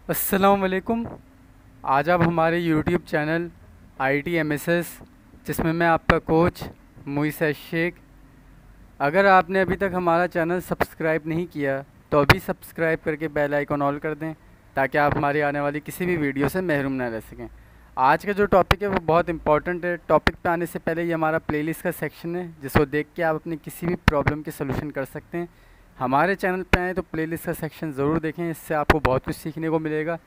अस्सलाम वालेकुम। आज आप हमारे यूट्यूब चैनल ITMSS, जिसमें मैं आपका कोच मुइस शेख। अगर आपने अभी तक हमारा चैनल सब्सक्राइब नहीं किया तो अभी सब्सक्राइब करके बेल आइकन ऑल कर दें, ताकि आप हमारी आने वाली किसी भी वीडियो से महरूम ना रह सकें। आज का जो टॉपिक है वो बहुत इंपॉर्टेंट है। टॉपिक पे आने से पहले ये हमारा प्लेलिस्ट का सेक्शन है, जिसको देख के आप अपनी किसी भी प्रॉब्लम के सोल्यूशन कर सकते हैं। हमारे चैनल पे आएँ तो प्लेलिस्ट का सेक्शन ज़रूर देखें, इससे आपको बहुत कुछ सीखने को मिलेगा।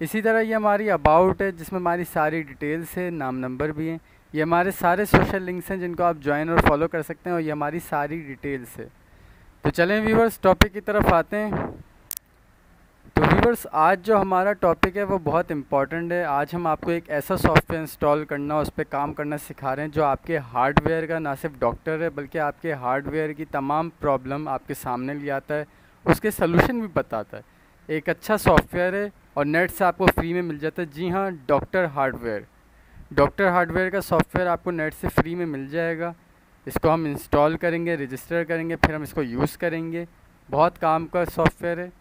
इसी तरह ये हमारी अबाउट है, जिसमें हमारी सारी डिटेल्स है, नाम नंबर भी हैं। ये हमारे सारे सोशल लिंक्स हैं जिनको आप ज्वाइन और फॉलो कर सकते हैं, और ये हमारी सारी डिटेल्स है। तो चलें व्यूवर्स, टॉपिक की तरफ आते हैं। तो व्यूवर्स, आज जो हमारा टॉपिक है वो बहुत इंपॉर्टेंट है। आज हम आपको एक ऐसा सॉफ्टवेयर इंस्टॉल करना, उस पर काम करना सिखा रहे हैं जो आपके हार्डवेयर का ना सिर्फ डॉक्टर है, बल्कि आपके हार्डवेयर की तमाम प्रॉब्लम आपके सामने ले आता है, उसके सलूशन भी बताता है। एक अच्छा सॉफ्टवेयर है और नेट से आपको फ्री में मिल जाता है। जी हाँ, डॉक्टर हार्डवेयर का सॉफ्टवेयर आपको नेट से फ्री में मिल जाएगा। इसको हम इंस्टॉल करेंगे, रजिस्टर करेंगे, फिर हम इसको यूज़ करेंगे। बहुत काम का सॉफ्टवेयर है।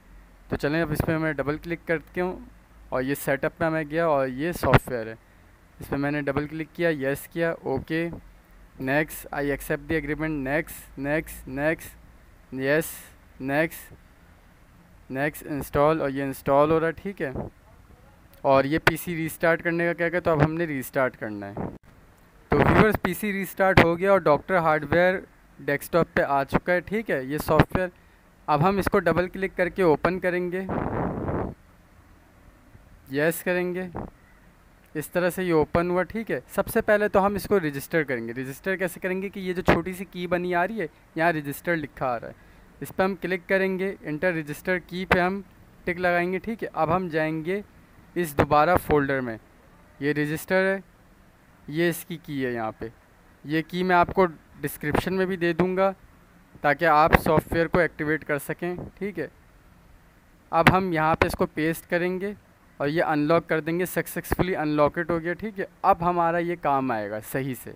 तो चलें, अब इस पर मैं डबल क्लिक करती हूँ और ये सेटअप में मैं गया और ये सॉफ्टवेयर है। इस पर मैंने डबल क्लिक किया, येस किया, okay, next, I accept the agreement, next next next, yes, next next, install, और ये इंस्टॉल हो रहा है। ठीक है, और ये पीसी रीस्टार्ट करने का क्या कहता, तो अब हमने रीस्टार्ट करना है। तो व्यूअर्स, पीसी रीस्टार्ट हो गया और डॉक्टर हार्डवेयर डेस्कटॉप पे आ चुका है। ठीक है, ये सॉफ्टवेयर। अब हम इसको डबल क्लिक करके ओपन करेंगे, यस करेंगे। इस तरह से ये ओपन हुआ। ठीक है, सबसे पहले तो हम इसको रजिस्टर करेंगे। रजिस्टर कैसे करेंगे कि ये जो छोटी सी की बनी आ रही है, यहाँ रजिस्टर लिखा आ रहा है, इस पर हम क्लिक करेंगे, इंटर रजिस्टर की पे हम टिक लगाएंगे। ठीक है, अब हम जाएंगे इस दोबारा फोल्डर में, ये रजिस्टर है, ये इसकी की है यहाँ पे। ये की मैं आपको डिस्क्रिप्शन में भी दे दूँगा, ताकि आप सॉफ्टवेयर को एक्टिवेट कर सकें। ठीक है, अब हम यहाँ पे इसको पेस्ट करेंगे और ये अनलॉक कर देंगे। सक्सेसफुली अनलॉकेट हो गया। ठीक है, अब हमारा ये काम आएगा सही से।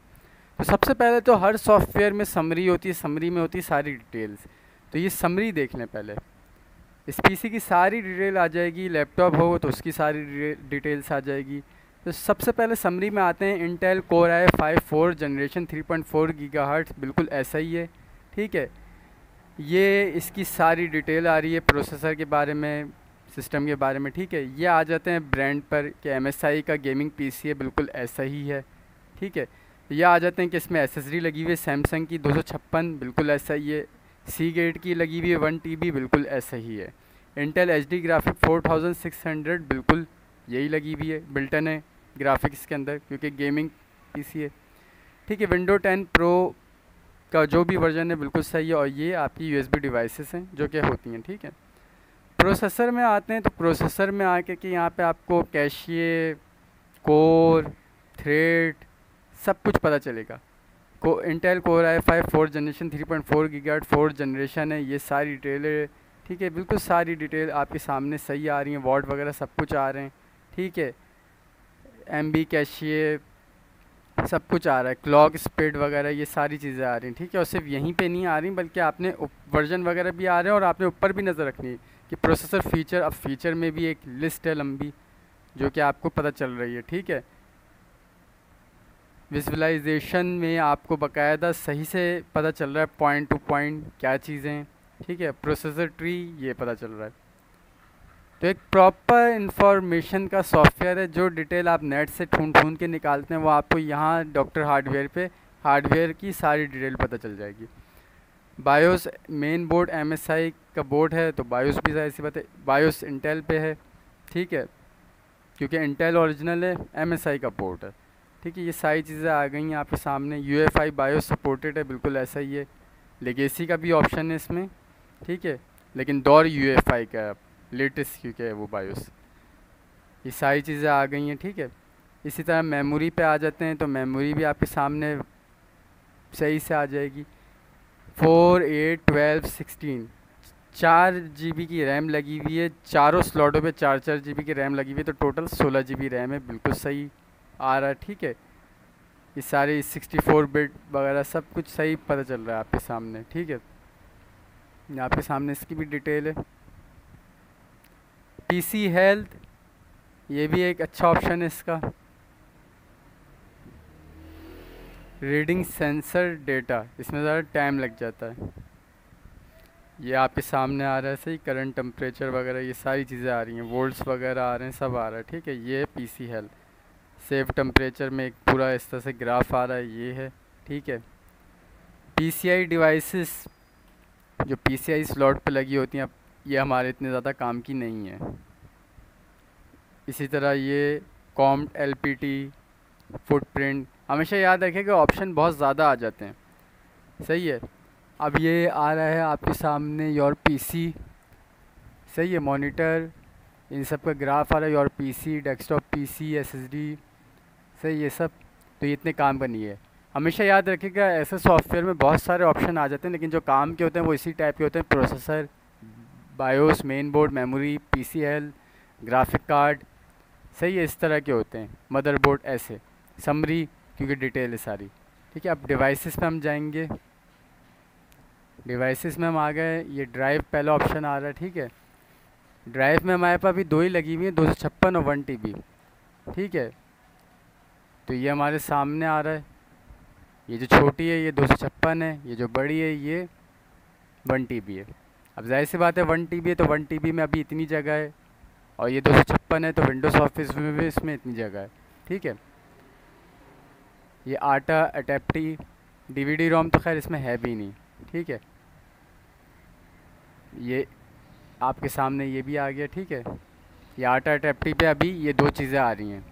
तो सबसे पहले तो हर सॉफ्टवेयर में समरी होती है, समरी में होती है सारी डिटेल्स। तो ये समरी देख लें पहले। इस पीसी की सारी डिटेल आ जाएगी, लैपटॉप हो तो उसकी सारी डिटेल्स आ जाएगी। तो सबसे पहले समरी में आते हैं। Intel core i5 4 generation 3.4 gigahertz, बिल्कुल ऐसा ही है। ठीक है, ये इसकी सारी डिटेल आ रही है प्रोसेसर के बारे में, सिस्टम के बारे में। ठीक है, ये आ जाते हैं ब्रांड पर कि MSI का गेमिंग पीसी है, बिल्कुल ऐसा ही है। ठीक है, ये आ जाते हैं कि इसमें SSD लगी हुई है सैमसंग की 256, बिल्कुल ऐसा ही है। Seagate की लगी हुई है 1 TB, बिल्कुल ऐसा ही है। इंटेल HD ग्राफिक 4600, बिल्कुल यही लगी हुई है, बिल्टन है ग्राफिक्स के अंदर, क्योंकि गेमिंग पीसी है। ठीक है, विंडो 10 प्रो का जो भी वर्जन है बिल्कुल सही है, और ये आपकी USB डिवाइसेस हैं जो कि होती हैं। ठीक है, प्रोसेसर में आते हैं। तो प्रोसेसर में आके कि यहाँ पे आपको कैशिए, कोर, थ्रेड, सब कुछ पता चलेगा। Intel core i5 4 generation 3.4 gigahertz 4 generation है, ये सारी डिटेल है। ठीक है, बिल्कुल सारी डिटेल आपके सामने सही आ रही हैं, वॉट वगैरह सब कुछ आ रहे हैं। ठीक है, MB कैशिए सब कुछ आ रहा है, क्लॉक स्पीड वगैरह ये सारी चीज़ें आ रही हैं। ठीक है, और सिर्फ यहीं पे नहीं आ रही, बल्कि आपने वर्जन वगैरह भी आ रहे हैं, और आपने ऊपर भी नज़र रखनी है कि प्रोसेसर फीचर। अब फीचर में भी एक लिस्ट है लंबी, जो कि आपको पता चल रही है। ठीक है, विजुअलाइजेशन में आपको बाकायदा सही से पता चल रहा है, पॉइंट टू पॉइंट क्या चीज़ें हैं। ठीक है, प्रोसेसर ट्री ये पता चल रहा है। तो एक प्रॉपर इंफॉर्मेशन का सॉफ्टवेयर है, जो डिटेल आप नेट से ढूंढ के निकालते हैं, वो आपको यहाँ डॉक्टर हार्डवेयर पे हार्डवेयर की सारी डिटेल पता चल जाएगी। बायोस मेन बोर्ड MSI का बोर्ड है, तो बायोस भी ऐसी बात है, बायोस इंटेल पे है। ठीक है, क्योंकि इंटेल ओरिजिनल है, MSI का बोर्ड है। ठीक है, ये सारी चीज़ें आ गई हैं आपके सामने। UEFI बायोस सपोर्टेड है, बिल्कुल ऐसा ही है। लेगेसी का भी ऑप्शन है इसमें। ठीक है, लेकिन दौर UEFI का लेटेस्ट, क्योंकि है वो बायोस। ये सारी चीज़ें आ गई हैं। ठीक है, इसी तरह मेमोरी पे आ जाते हैं। तो मेमोरी भी आपके सामने सही से आ जाएगी। 4 8 12 16, 4 GB की रैम लगी हुई है, चारों स्लॉटों पे 4 4 GB की रैम लगी हुई है, तो टोटल 16 GB रैम है, बिल्कुल सही आ रहा है। ठीक है, ये सारे 64 बिट वगैरह सब कुछ सही पता चल रहा है आपके सामने। ठीक है, आपके सामने इसकी भी डिटेल है। पीसी हेल्थ, ये भी एक अच्छा ऑप्शन है इसका। रीडिंग सेंसर डेटा, इसमें ज़्यादा टाइम लग जाता है। ये आपके सामने आ रहा है सही, करंट टेम्परेचर वगैरह ये सारी चीज़ें आ रही हैं, वोल्ट्स वगैरह आ रहे हैं, सब आ रहा है, ठीक है। ये है पीसी हेल्थ। सेव टेम्परेचर में एक पूरा इस तरह से ग्राफ आ रहा है, ये है, ठीक है। पीसीआई डिवाइसेस, जो पीसीआई स्लॉट पे लगी होती हैं, अब ये हमारे इतने ज़्यादा काम की नहीं है। इसी तरह ये कॉम्ट एलपीटी, फुटप्रिंट, हमेशा याद रखें कि ऑप्शन बहुत ज़्यादा आ जाते हैं, सही है। अब ये आ रहा है आपके सामने योर पीसी, सही है, मॉनिटर, इन सब का ग्राफ आ रहा है, your PC, desktop PC, SSD, सही, ये सब। तो ये इतने काम का नहीं है। हमेशा याद रखिएगा ऐसे सॉफ्टवेयर में बहुत सारे ऑप्शन आ जाते हैं, लेकिन जो काम के होते हैं वो इसी टाइप के होते हैं। Processor, BIOS, main board, memory, PC health, graphic card, सही है, इस तरह के होते हैं। मदरबोर्ड ऐसे, समरी, क्योंकि डिटेल है सारी, ठीक है। अब डिवाइसेस पे हम जाएंगे। डिवाइसेस में हम आ गए, ये ड्राइव पहला ऑप्शन आ रहा है, ठीक है। ड्राइव में हमारे पास अभी दो ही लगी हुई है, 256 और 1 TB, ठीक है। तो ये हमारे सामने आ रहा है, ये जो छोटी है ये 256 है, ये जो बड़ी है ये 1 TB है। अब जाहिर सी बात है 1 TB है तो 1 TB में अभी इतनी जगह है, और ये 256 है तो विंडोज़ ऑफिस में भी इसमें इतनी जगह है, ठीक है। ये आटा अडेप्टी DVD रोम तो खैर इसमें है भी नहीं, ठीक है। ये आपके सामने ये भी आ गया, ठीक है। ये आटा अडेप्टी पे अभी ये दो चीज़ें आ रही हैं,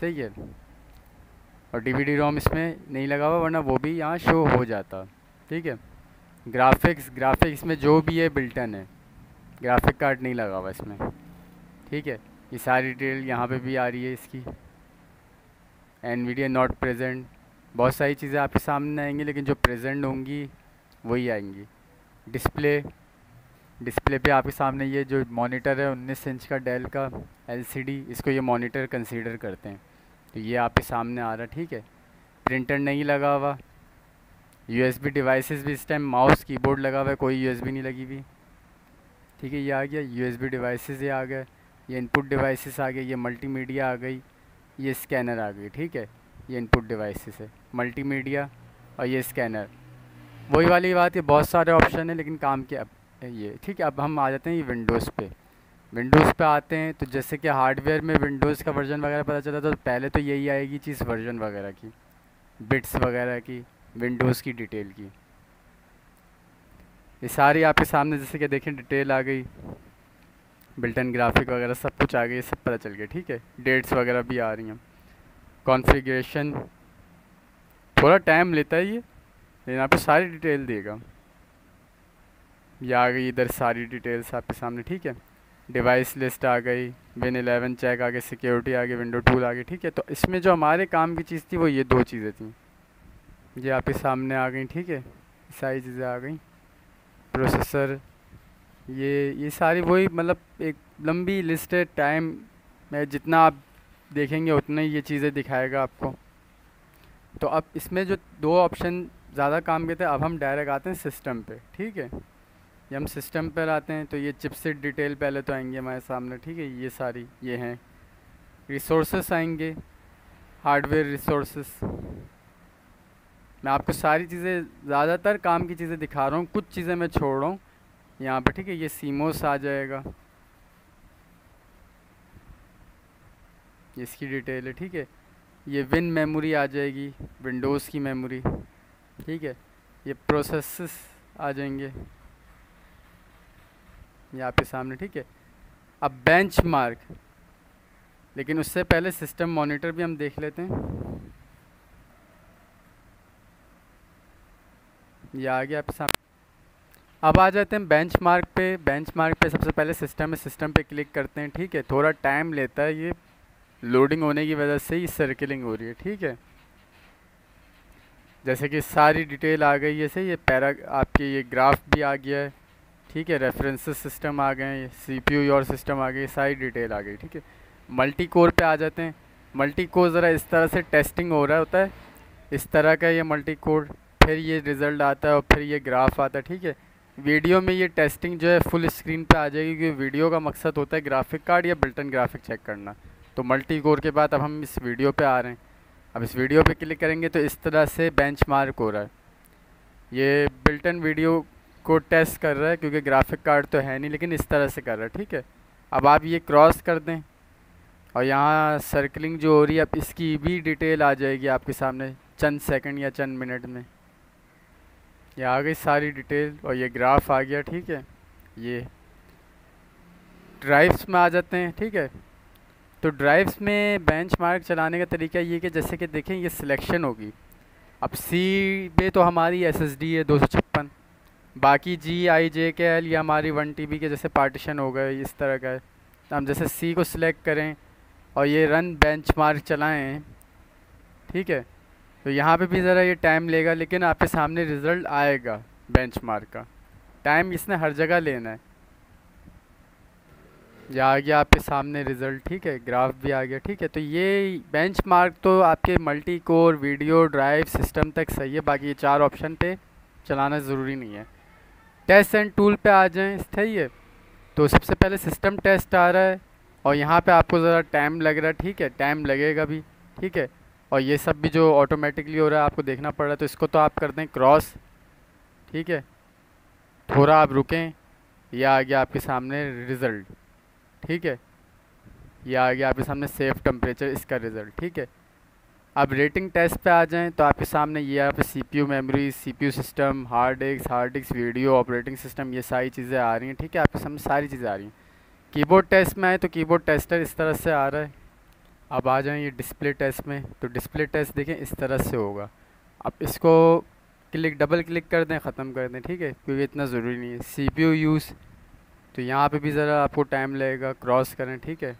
सही है। और DVD रोम इसमें नहीं लगा हुआ, वरना वो भी यहाँ शो हो जाता, ठीक है। ग्राफिक्स में जो भी है बिल्टन है, ग्राफिक कार्ड नहीं लगा हुआ इसमें, ठीक है। ये सारी डिटेल यहाँ पे भी आ रही है इसकी। NVIDIA नॉट प्रेजेंट, बहुत सारी चीज़ें आपके सामने आएंगी, लेकिन जो प्रेजेंट होंगी वही आएंगी। डिस्प्ले पे आपके सामने ये जो मॉनिटर है 19 इंच का डेल का LCD, इसको ये मॉनिटर कंसीडर करते हैं, तो ये आपके सामने आ रहा है, ठीक है। प्रिंटर नहीं लगा हुआ। USB डिवाइसेस भी इस टाइम, माउस कीबोर्ड लगा हुआ है, कोई USB नहीं लगी हुई, ठीक है। ये आ गया USB डिवाइसेस, ये आ गया, ये इनपुट डिवाइसेस आ गए, ये मल्टीमीडिया आ गई, ये स्कैनर आ गई, ठीक है। ये इनपुट डिवाइसेस है, मल्टीमीडिया और ये स्कैनर, वही वाली बात, ये बहुत सारे ऑप्शन है लेकिन काम के अब ये, ठीक है। अब हम आ जाते हैं ये विंडोज़ पे। विंडोज़ पे आते हैं तो जैसे कि हार्डवेयर में विंडोज़ का वर्जन वगैरह पता चला, तो पहले तो यही आएगी चीज़, वर्जन वगैरह की, बिट्स वगैरह की, विंडोज़ की डिटेल की, ये सारी आपके सामने जैसे कि देखें डिटेल आ गई, बिल्टन ग्राफिक वगैरह सब कुछ आ गई, सब पता चल गया, ठीक है। डेट्स वगैरह भी आ रही हैं। कॉन्फ़िगरेशन थोड़ा टाइम लेता है ये, लेकिन यहाँ पे सारी डिटेल देगा। ये आ गई इधर सारी डिटेल्स आपके सामने, ठीक है। डिवाइस लिस्ट आ गई, Win11 चेक आ गई, सिक्योरिटी आ गई, विंडो टूल आ गई, ठीक है। तो इसमें जो हमारे काम की चीज़ थी वो ये दो चीज़ें थी, ये आपके सामने आ गई, ठीक है। सारी चीज़ें आ गई। प्रोसेसर, ये सारी वही, मतलब एक लंबी लिस्ट है, टाइम में जितना आप देखेंगे उतना ही ये चीज़ें दिखाएगा आपको। तो अब इसमें जो दो ऑप्शन ज़्यादा काम के थे, अब हम डायरेक्ट आते हैं सिस्टम पे, ठीक है। ये हम सिस्टम पर आते हैं तो ये चिपसेट डिटेल पहले तो आएंगे हमारे सामने, ठीक है। ये सारी ये हैं, रिसोर्सेस आएंगे, हार्डवेयर रिसोर्सेस। मैं आपको सारी चीज़ें, ज़्यादातर काम की चीज़ें दिखा रहा हूँ, कुछ चीज़ें मैं छोड़ रहा हूँ यहाँ पे, ठीक है। ये सीमोस आ जाएगा, इसकी डिटेल है, ठीक है। ये विन मेमोरी आ जाएगी, विंडोज़ की मेमोरी, ठीक है। ये प्रोसेसेस आ जाएंगे ये आपके सामने, ठीक है। अब बेंचमार्क, लेकिन उससे पहले सिस्टम मॉनिटर भी हम देख लेते हैं। ये आ गया आपके सामने। अब आ जाते हैं बेंचमार्क पे। बेंचमार्क पे सबसे पहले सिस्टम पे क्लिक करते हैं, ठीक है। थोड़ा टाइम लेता है, ये लोडिंग होने की वजह से ही सर्किलिंग हो रही है, ठीक है। जैसे कि सारी डिटेल आ गई है, सही, ये पैरा आपके ये ग्राफ भी आ गया है, ठीक है। रेफरेंसेस सिस्टम आ गए, CPU और सिस्टम आ गई, सारी डिटेल आ गई, ठीक है। मल्टी कोर पे आ जाते हैं। मल्टी कोर ज़रा इस तरह से टेस्टिंग हो रहा होता है, इस तरह का ये मल्टी कोर, फिर ये रिज़ल्ट आता है और फिर ये ग्राफ आता है, ठीक है। वीडियो में ये टेस्टिंग जो है फुल स्क्रीन पे आ जाएगी, क्योंकि वीडियो का मकसद होता है ग्राफिक कार्ड या बिल्ट इन ग्राफिक चेक करना। तो मल्टी कोर के बाद अब हम इस वीडियो पे आ रहे हैं। अब इस वीडियो पे क्लिक करेंगे तो इस तरह से बेंचमार्क हो रहा है। ये बिल्ट इन वीडियो को टेस्ट कर रहा है, क्योंकि ग्राफिक कार्ड तो है नहीं, लेकिन इस तरह से कर रहा है, ठीक है। अब आप ये क्रॉस कर दें और यहाँ सर्कलिंग जो हो रही है, अब इसकी भी डिटेल आ जाएगी आपके सामने चंद सेकंड या चंद मिनट में। ये आ गई सारी डिटेल और ये ग्राफ आ गया, ठीक है। ये ड्राइव्स में आ जाते हैं, ठीक है। तो ड्राइव्स में बेंचमार्क चलाने का तरीका ये कि जैसे कि देखें ये सिलेक्शन होगी। अब सी पे तो हमारी एसएसडी है 256, बाकी जी आई जे के एल ये हमारी 1 TB के जैसे पार्टीशन हो गए, इस तरह का है। तो हम जैसे सी को सिलेक्ट करें और ये रन बेंचमार्क चलाएं, ठीक है। तो यहाँ पे भी ज़रा ये टाइम लेगा, लेकिन आपके सामने रिज़ल्ट आएगा बेंचमार्क का। टाइम इसने हर जगह लेना है। ये आ गया आपके सामने रिज़ल्ट, ठीक है। ग्राफ भी आ गया, ठीक है। तो ये बेंचमार्क तो आपके multi core video drive system तक सही है, बाकी ये 4 ऑप्शन पे चलाना ज़रूरी नहीं है। टेस्ट एंड टूल पे आ जाएं, सही है। तो सबसे पहले सिस्टम टेस्ट आ रहा है और यहाँ पे आपको ज़रा टाइम लग रहा है, ठीक है। टाइम लगेगा भी, ठीक है। और ये सब भी जो ऑटोमेटिकली हो रहा है आपको देखना पड़ रहा है, तो इसको तो आप कर दें क्रॉस, ठीक है। थोड़ा आप रुकें, ये आ गया आपके सामने रिज़ल्ट, ठीक है। ये आ गया आपके सामने सेफ टेम्परेचर, इसका रिज़ल्ट, ठीक है। अब रेटिंग टेस्ट पे आ जाएं तो आपके सामने ये यहाँ पे CPU memory, CPU system, hard disk video, operating system, ये सारी चीज़ें आ रही हैं, ठीक है। आपके सामने सारी चीज़ें आ रही हैं। कीबोर्ड टेस्ट में आए तो कीबोर्ड टेस्टर इस तरह से आ रहा है। अब आ जाएं ये डिस्प्ले टेस्ट में, तो डिस्प्ले टेस्ट देखें इस तरह से होगा। अब इसको डबल क्लिक कर दें, ख़त्म कर दें, ठीक है, क्योंकि इतना ज़रूरी नहीं है। सीपीयू यूज़, तो यहाँ पे भी ज़रा आपको टाइम लगेगा, क्रॉस करें, ठीक है।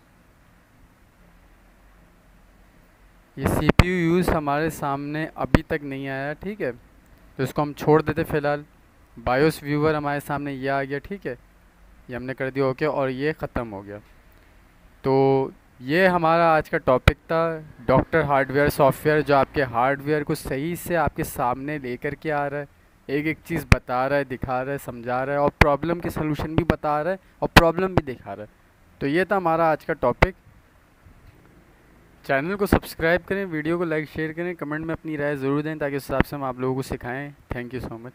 ये सीपीयू यूज़ हमारे सामने अभी तक नहीं आया, ठीक है। तो इसको हम छोड़ देते फ़िलहाल। बायोस व्यूवर हमारे सामने ये आ गया, ठीक है। ये हमने कर दिया ओके और ये ख़त्म हो गया। तो ये हमारा आज का टॉपिक था, डॉक्टर हार्डवेयर सॉफ्टवेयर, जो आपके हार्डवेयर को सही से आपके सामने लेकर के आ रहा है, एक एक चीज़ बता रहा है, दिखा रहा है, समझा रहा है, और प्रॉब्लम की सलूशन भी बता रहा है और प्रॉब्लम भी दिखा रहा है। तो ये था हमारा आज का टॉपिक। चैनल को सब्सक्राइब करें, वीडियो को लाइक शेयर करें, कमेंट में अपनी राय ज़रूर दें, ताकि उस हिसाब से हम आप लोगों को सिखाएं। Thank you so much.